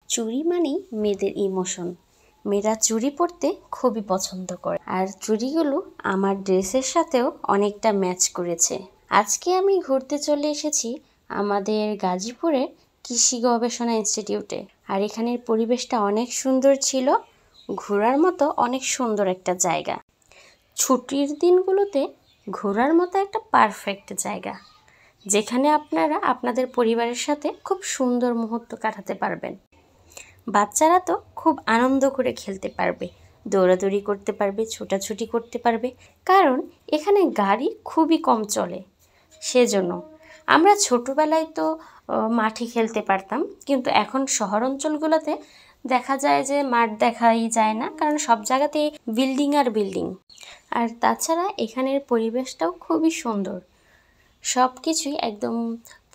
চুড়ি মানেই মেয়েদের ইমোশন। মেয়েরা চুড়ি পরতে খুবই পছন্দ করে, আর চুড়িগুলো আমার ড্রেসের সাথেও অনেকটা ম্যাচ করেছে। আজকে আমি ঘুরতে চলে এসেছি আমাদের গাজীপুরের কৃষি গবেষণা ইনস্টিটিউটে, আর এখানের পরিবেশটা অনেক সুন্দর ছিল, ঘোরার মতো অনেক সুন্দর একটা জায়গা। ছুটির দিনগুলোতে ঘোরার মতো একটা পারফেক্ট জায়গা, যেখানে আপনারা আপনাদের পরিবারের সাথে খুব সুন্দর মুহূর্ত কাটাতে পারবেন। বাচ্চারা তো খুব আনন্দ করে খেলতে পারবে, দৌড়াদৌড়ি করতে পারবে, ছোটাছুটি করতে পারবে, কারণ এখানে গাড়ি খুবই কম চলে। সেজন্য আমরা ছোটোবেলায় তো মাঠে খেলতে পারতাম, কিন্তু এখন শহর অঞ্চলগুলোতে দেখা যায় যে মাঠ দেখাই যায় না, কারণ সব জায়গাতেই বিল্ডিং আর বিল্ডিং। আর তাছাড়া এখানের পরিবেশটাও খুবই সুন্দর, সব কিছুই একদম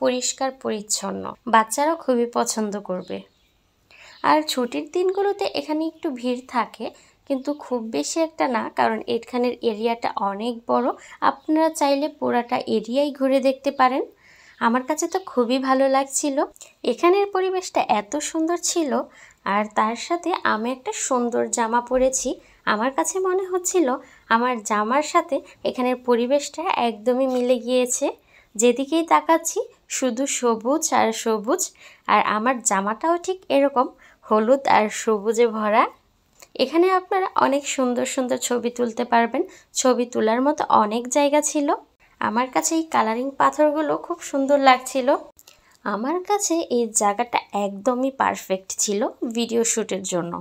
পরিষ্কার পরিচ্ছন্ন, বাচ্চারাও খুবই পছন্দ করবে। আর ছুটির দিনগুলোতে এখানে একটু ভিড় থাকে, কিন্তু খুব বেশি একটা না, কারণ এখানের এরিয়াটা অনেক বড়। আপনারা চাইলে পুরাটা এরিয়াই ঘুরে দেখতে পারেন। আমার কাছে তো খুবই ভালো লাগছিল, এখানের পরিবেশটা এত সুন্দর ছিল। আর তার সাথে আমি একটা সুন্দর জামা পরেছি, আমার কাছে মনে হচ্ছিল আমার জামার সাথে এখানের পরিবেশটা একদমই মিলে গিয়েছে। যেদিকেই তাকাচ্ছি শুধু সবুজ আর সবুজ, আর আমার জামাটাও ঠিক এরকম হলুদ আর সবুজে ভরা। এখানে আপনারা অনেক সুন্দর সুন্দর ছবি তুলতে পারবেন, ছবি তোলার মতো অনেক জায়গা ছিল। আমার কাছে এই কালারিং পাথরগুলো খুব সুন্দর লাগছিল। আমার কাছে এই জায়গাটা একদমই পারফেক্ট ছিল ভিডিও শ্যুটের জন্য,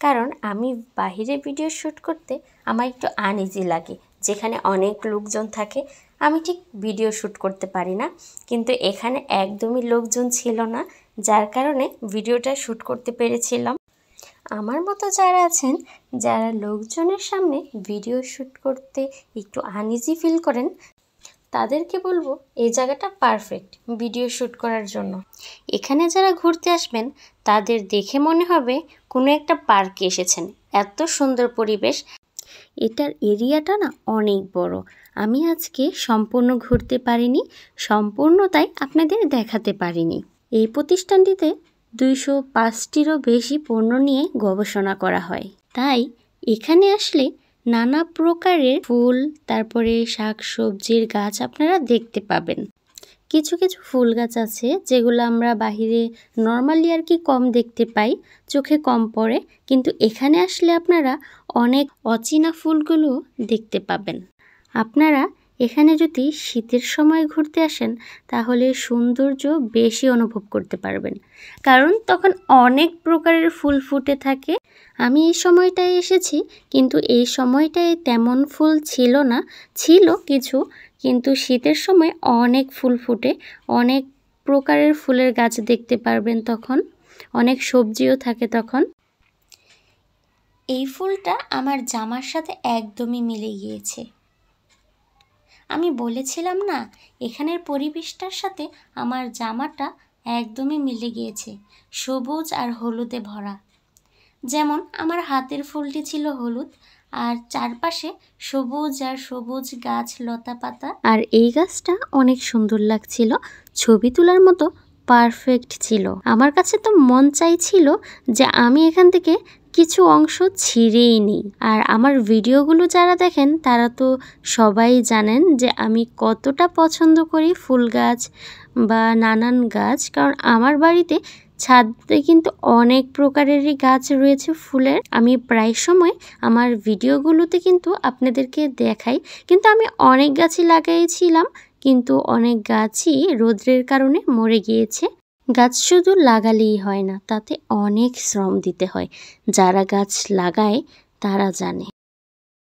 কারণ আমি বাহিরে ভিডিও শ্যুট করতে আমার একটু আনইজি লাগে, যেখানে অনেক লোকজন থাকে আমি ঠিক ভিডিও শ্যুট করতে পারি না। কিন্তু এখানে একদমই লোকজন ছিল না, যার কারণে ভিডিওটা শ্যুট করতে পেরেছিলাম। আমার মতো যারা আছেন, যারা লোকজনের সামনে ভিডিও শ্যুট করতে একটু আনইজি ফিল করেন, তাদেরকে বলবো এই জায়গাটা পারফেক্ট ভিডিও শ্যুট করার জন্য। এখানে যারা ঘুরতে আসবেন তাদের দেখে মনে হবে কোনো একটা পার্কে এসেছেন, এত সুন্দর পরিবেশ। এটার এরিয়াটা না অনেক বড়, আমি আজকে সম্পূর্ণ ঘুরতে পারিনি, সম্পূর্ণটাই আপনাদের দেখাতে পারিনি। এই প্রতিষ্ঠানটিতে 205টিরও বেশি পণ্য নিয়ে গবেষণা করা হয়, তাই এখানে আসলে নানা প্রকারের ফুল, তারপরে শাক সবজির গাছ আপনারা দেখতে পাবেন। কিছু কিছু ফুল গাছ আছে যেগুলো আমরা বাহিরে নর্মালি আর কি কম দেখতে পাই, চোখে কম পড়ে, কিন্তু এখানে আসলে আপনারা অনেক অচেনা ফুলগুলো দেখতে পাবেন। আপনারা এখানে যদি শীতের সময় ঘুরতে আসেন তাহলে সৌন্দর্য বেশি অনুভব করতে পারবেন, কারণ তখন অনেক প্রকারের ফুল ফুটে থাকে। আমি এই সময়টায় এসেছি, কিন্তু এই সময়টায় তেমন ফুল ছিল না, ছিল কিছু, কিন্তু শীতের সময় অনেক ফুল ফুটে, অনেক প্রকারের ফুলের গাছ দেখতে পারবেন তখন, অনেক সবজিও থাকে তখন। এই ফুলটা আমার জামার সাথে একদমই মিলে গিয়েছে। আমি বলেছিলাম না, এখানের পরিবেশটার সাথে আমার জামাটা একদমই মিলে গিয়েছে, সবুজ আর হলুদে ভরা। যেমন আমার হাতের ফুলটি ছিল হলুদ, আর চারপাশে সবুজ আর সবুজ গাছ, লতা পাতা, আর এই গাছটা অনেক সুন্দর লাগছিল, ছবি তোলার মতো পারফেক্ট ছিল। আমার কাছে তো মন চাইছিল যে আমি এখান থেকে কিছু অংশ ছিঁড়েই নিই। আর আমার ভিডিওগুলো যারা দেখেন তারা তো সবাই জানেন যে আমি কতটা পছন্দ করি ফুল গাছ বা নানান গাছ, কারণ আমার বাড়িতে ছাদে কিন্তু অনেক প্রকারেরই গাছ রয়েছে ফুলের। আমি প্রায় সময় আমার ভিডিওগুলোতে কিন্তু আপনাদেরকে দেখাই, কিন্তু আমি অনেক গাছই লাগাইছিলাম, কিন্তু অনেক গাছই রোদ্রের কারণে মরে গিয়েছে। গাছ শুধু লাগালেই হয় না, তাতে অনেক শ্রম দিতে হয়, যারা গাছ লাগায় তারা জানে।